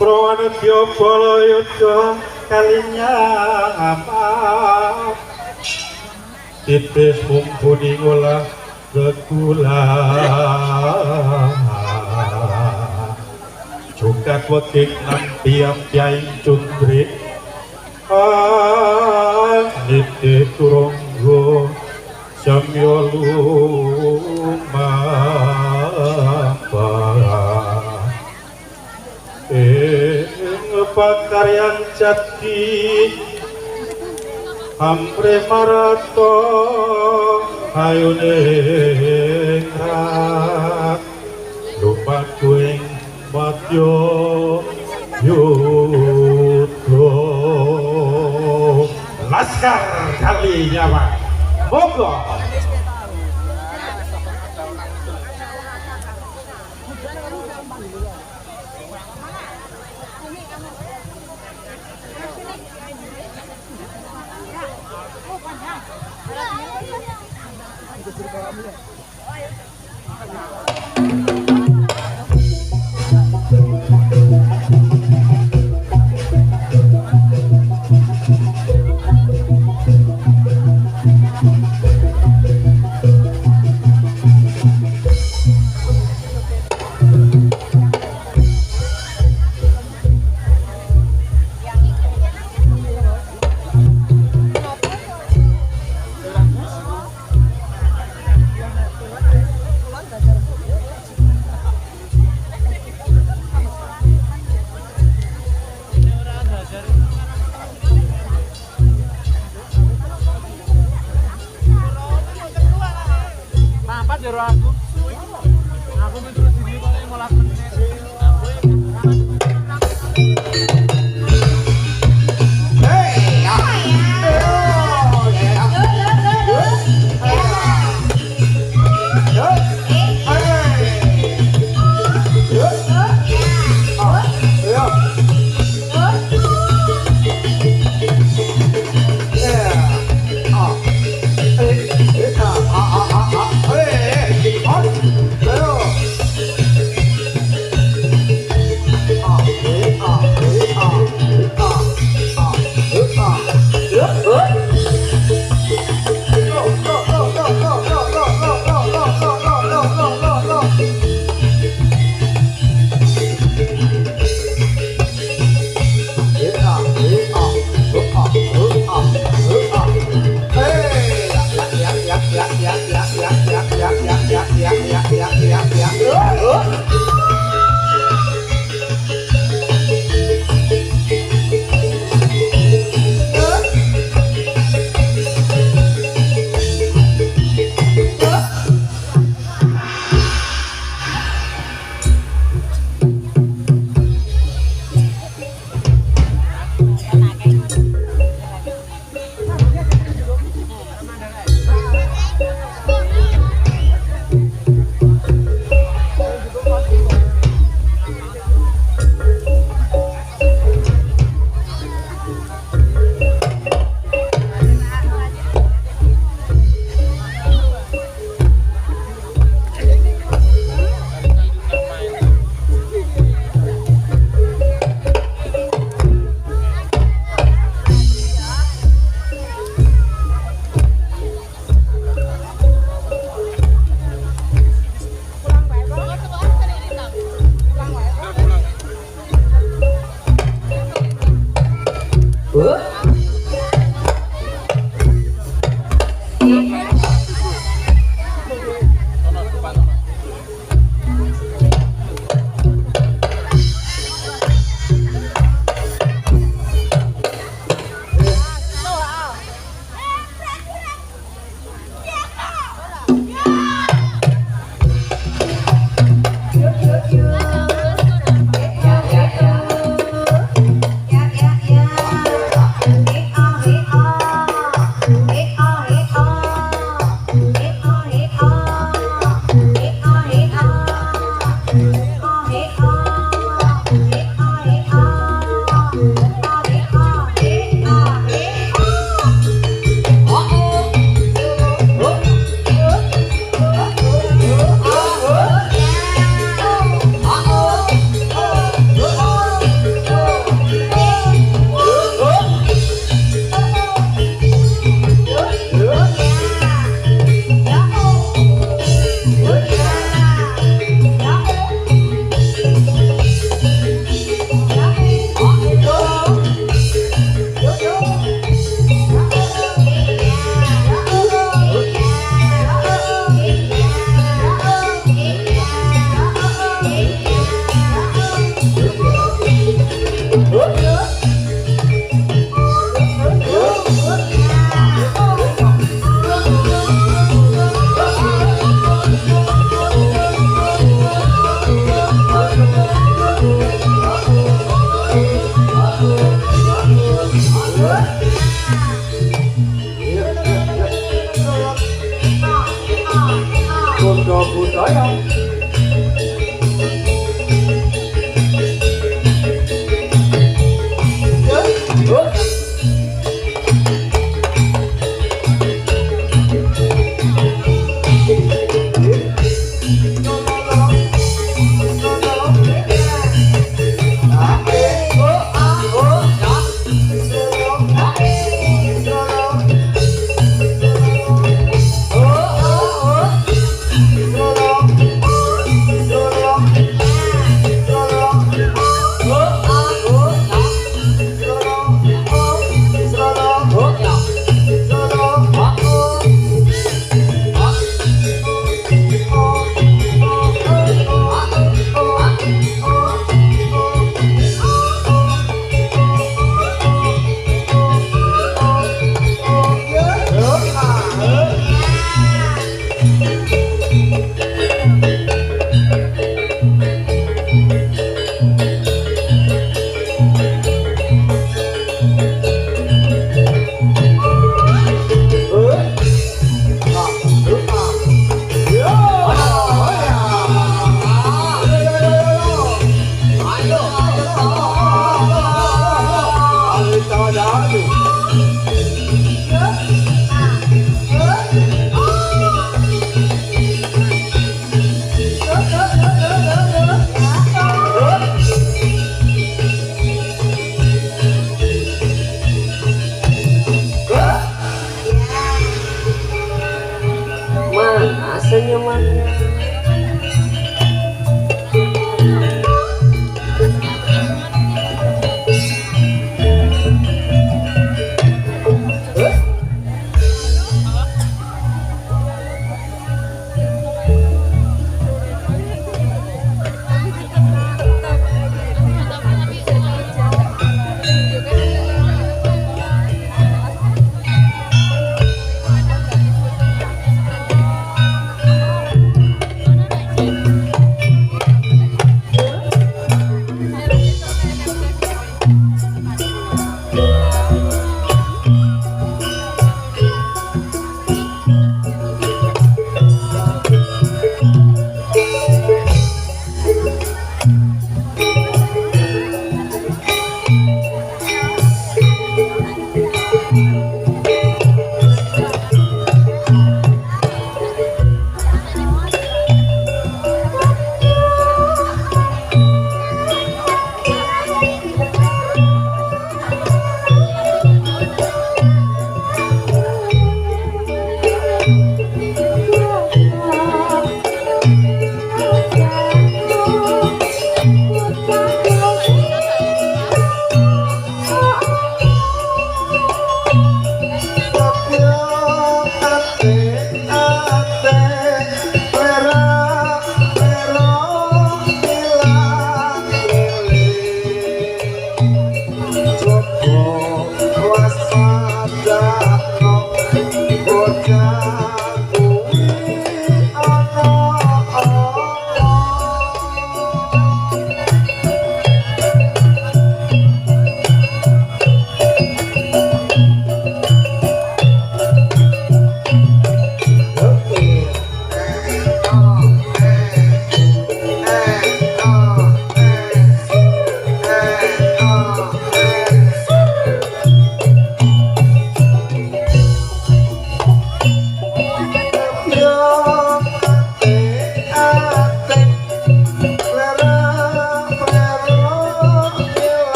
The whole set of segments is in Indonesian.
Prawanedya Balayudha kalinya apa titis mumpuni ngolah gegula Jogat wedhik nampiam pyaing cundrik niti turunggo samya lumambah pakaryan jati hampre marato ayune rak lupakuing madya yudha laskar kali nyawa moga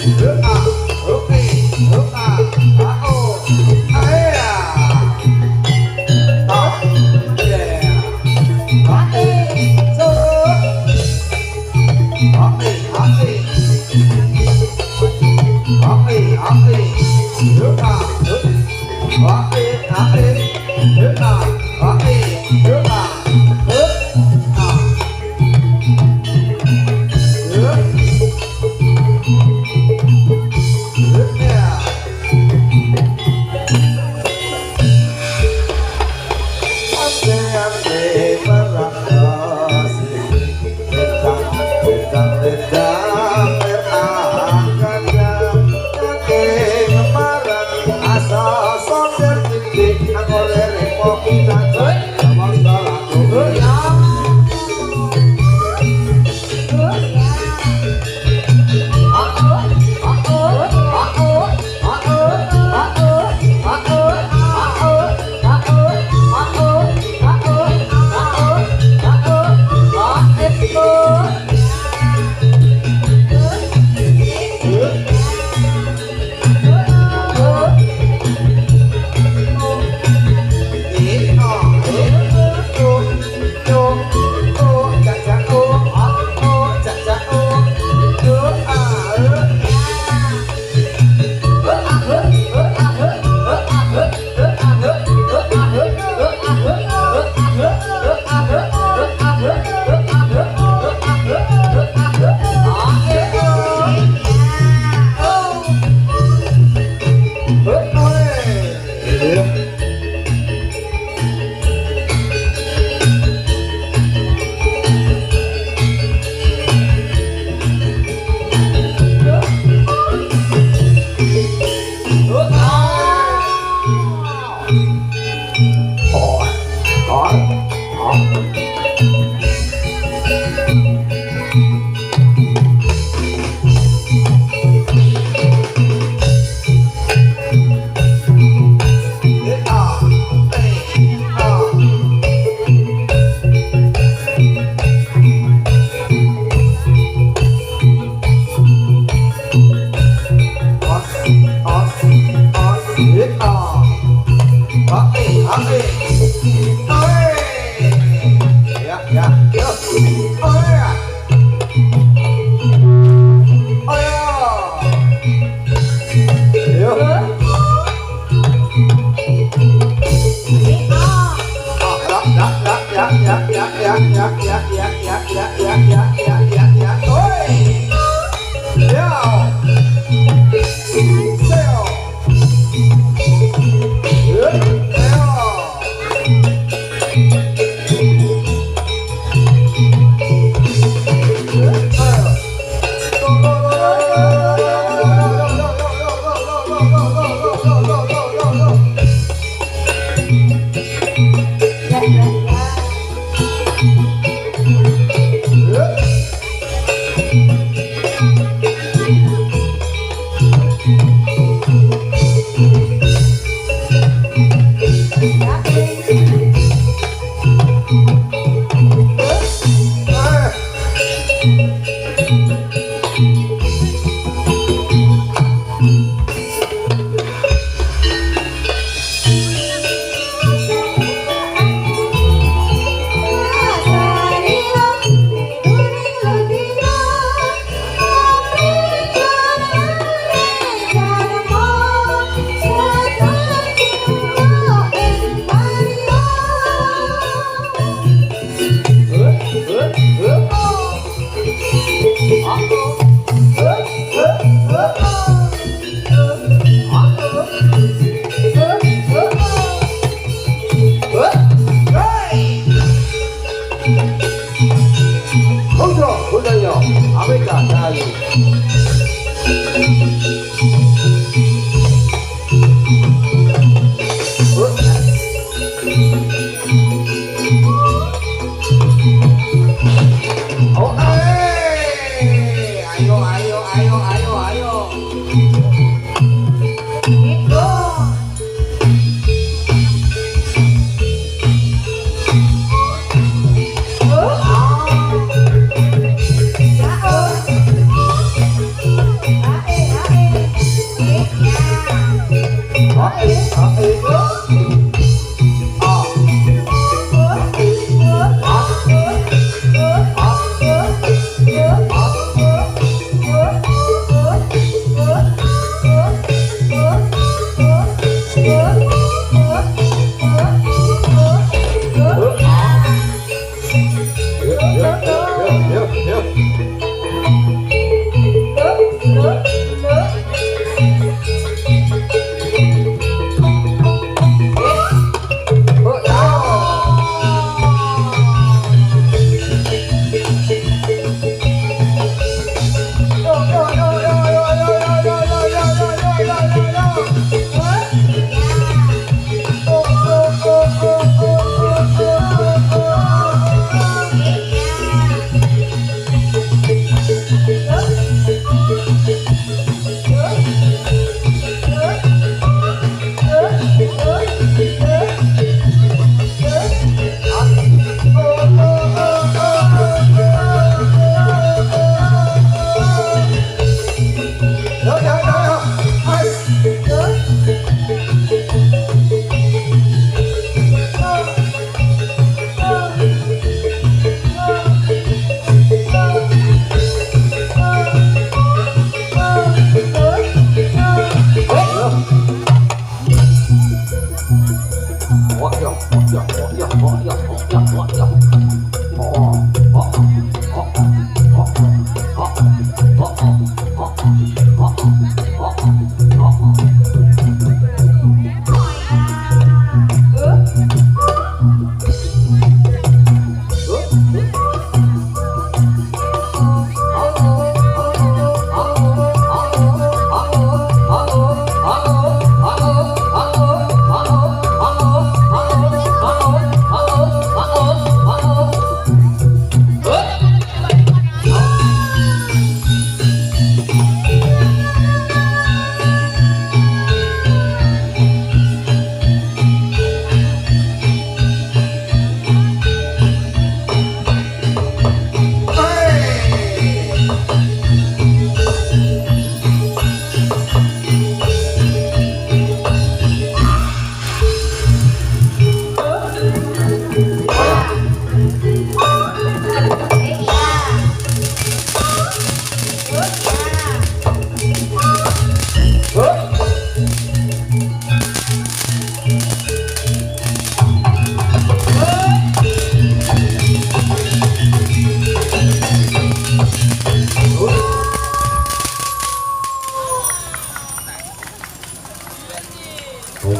Ayo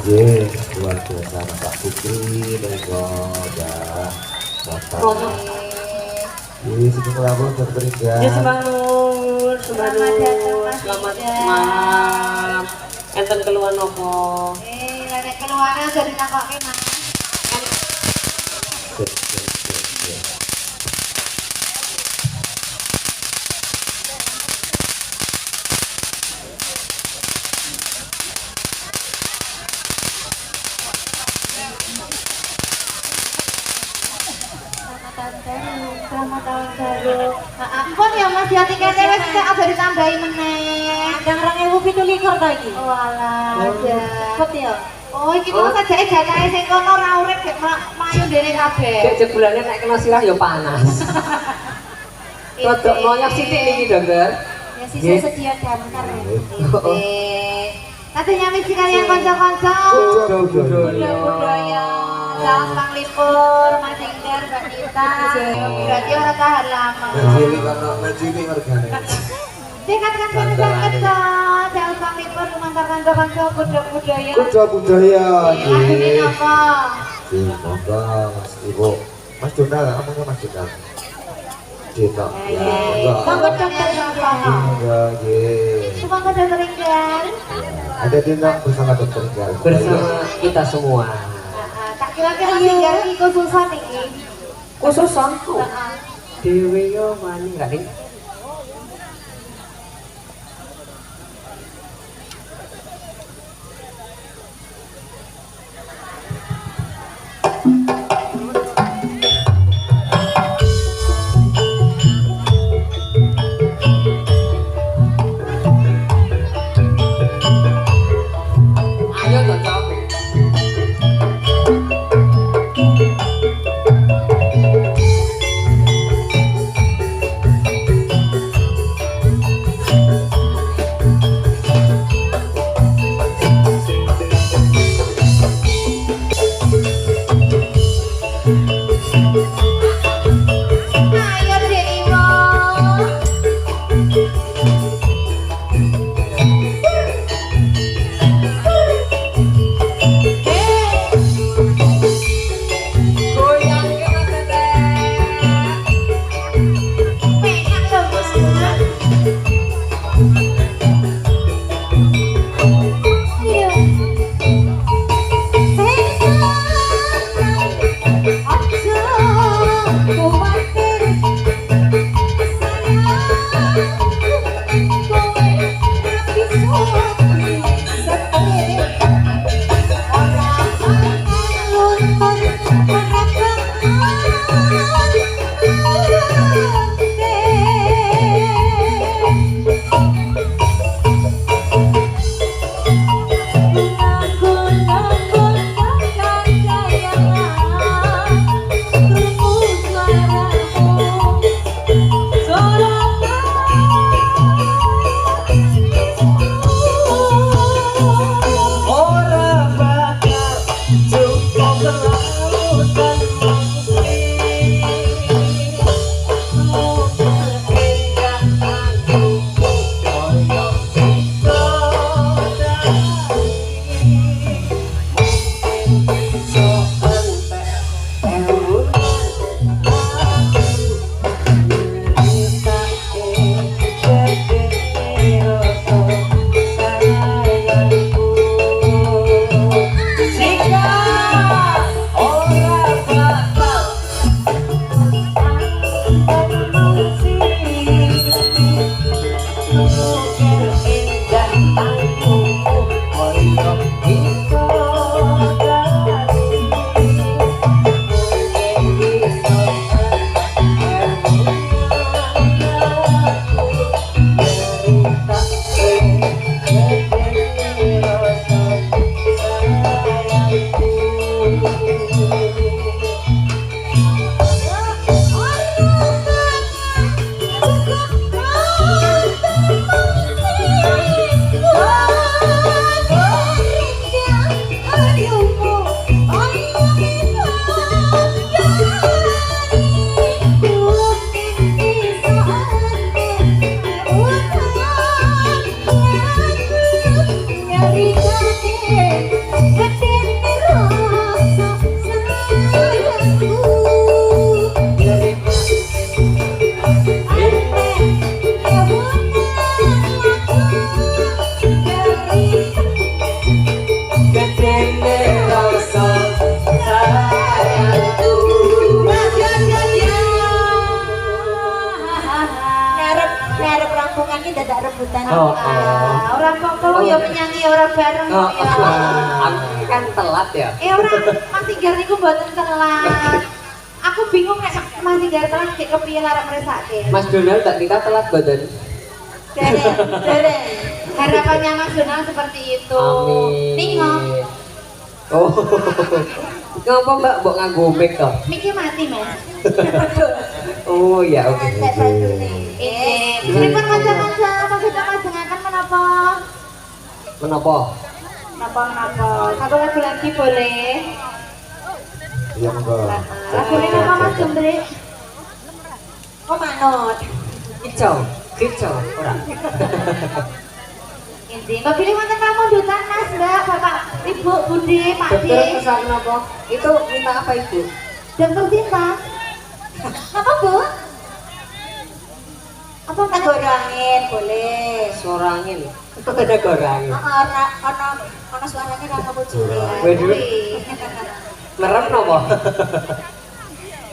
Ye, luar biasa Pak Putri, mereka udah datang. Ini sedang melabur dokter Indah. Ya sembah nur, selamat malam. Enten keluar nopo? Lek keluar aja ditakokke Mas. Selamat tahun baru. Ampun ya Mas, ya tiketnya wis aja ditambahi meneh. Yang 2017 ta iki. Walah, aja. Cepet ya. Oh, iki kok sajake janahe sing kono ora urip gek mlayu dene kabeh. Dek jebulane nek kena sirah ya panas. Rodok moyok sithik niki, Dokter. Ya sisa sedia damkar. Katanya misi kalian kanca-kanca. Budaya. Gampang lipur, Mas Inggar, Mbak Nita. Berarti orang tahan lama. Jadi karena majini harganya. Dekatkan sangat gampang lipur mengantar kanca-kanca budaya. Budaya. Akhirnya apa? Semoga Mas Ibu, Mas Donald, namanya Mas Donald. Dita. Sangka dokter Rafa. Semoga dokter Inggar. Ada tindak bersama dokter Inggar. Bersama kita semua. Tak kira-kira Inggar iki khususan iki. Khususan Dewe yo wani gak ning. Ayo Cocok. kampungannya dadak rebutan. Oh, Orang apa ya menyanyi orang bareng Oh, ya. aku kan telat ya. Orang Mas Tinggal niku mboten telat. Aku bingung nek Mas Tinggal telat kayak kepiye larang mresake. Mas Donald tak kita telat badan. Dereng. Harapannya Mas Donald seperti itu. Amin. Ningo, Oh. Ngapa Mbak mbok nganggo mic to? mikir mati Mas. Oh ya oke. Saya bantu nih. Pripun kanca-kanca Mas Donald dengarkan menapa? Menapa? Menapa? Satu lagi boleh. Iya monggo. Lagu ini nama Mas Jumbre. Oh manut. Kicau, kicau ora. Ini Mbak pilih wonten pamundutan Mas, Mbak, Bapak, Ibu, Budi, Pak Dokter D. pesan apa? Itu minta apa Ibu? Dokter Cinta. Apa Bu? Apa gorangin boleh. Suara angin. Ada gorangin. Ono suaranya kan kamu juga. Waduh. Merem napa?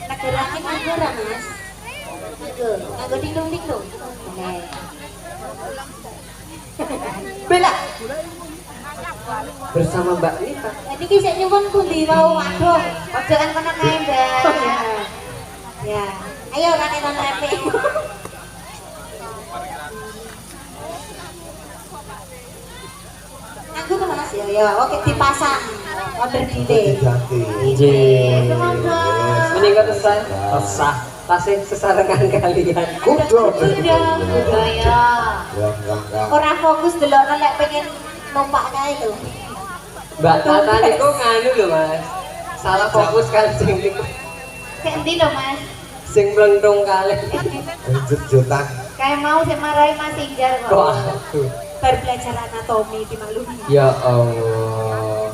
Nek gorangin nganggo ra Mas? Nganggo dingdong-dingdong. Boleh. Bela. Bersama Mbak Nita. Ini kisah nyuwun pundi wau waduh. Ojokan kono kae, Mbak. Ya. Ayo kan repe. Aku tuh Mas ya, oke dipasang. Order delay. Diganti. Nggih. Semoga. Meningkat resah. Tasih sesarengan kalian. Kudu. Sudah budaya. Enggak. Ora fokus delokno lek pengen numpak kae lho. Mbak Tata niku nganu lho Mas. Salah fokus kali sing niku. Kayak endi lho Mas? Sing mlentung kali. Jut-jutan. Kayak mau sing marahi Mas Inggar Kok kok. aku. Baru belajar anatomi dimaklumi. Ya Allah.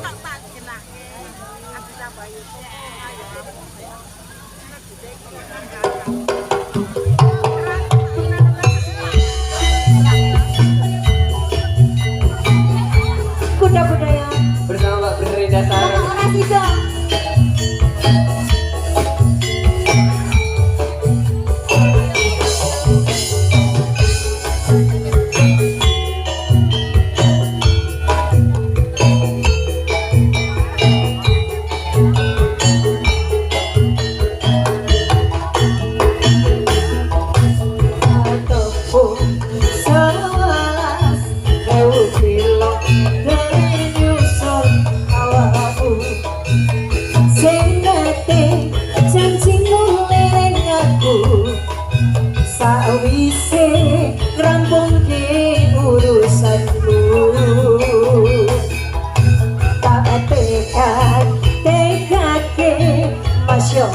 Kuda budaya. Bersama Mbak Brenda Sari. Sama orasi dong.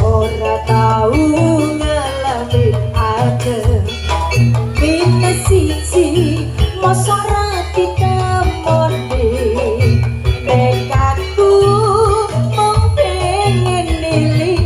Ora tau ngalami adem Bina siji masa ra ditemoni Nekatku mung pengen nilih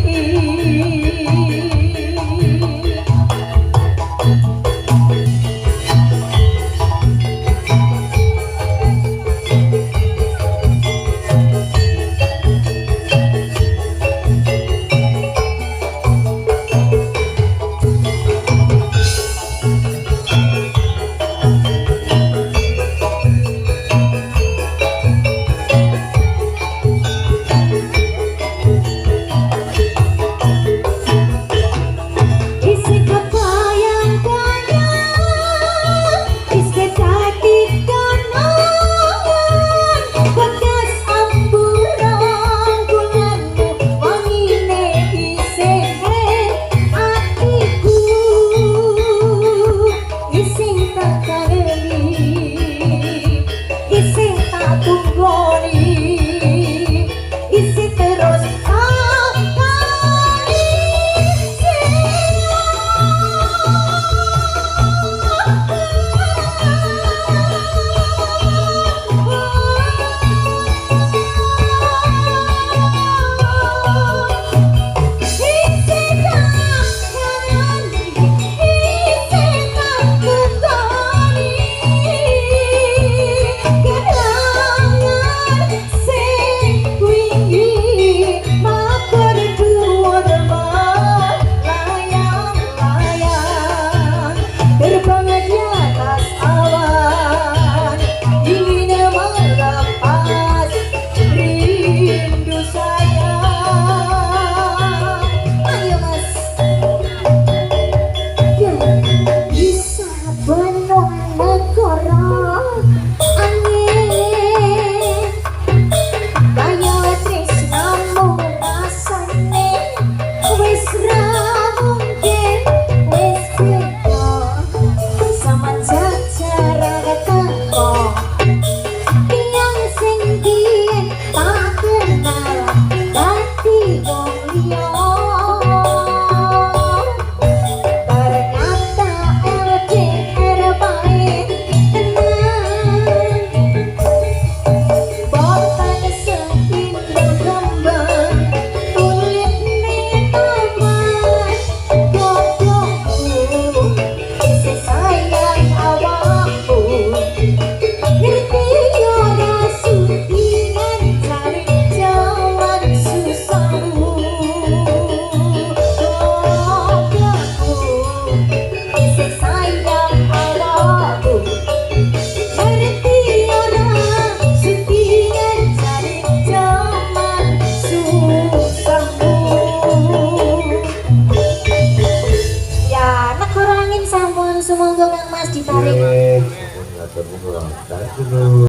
Tarik dulu.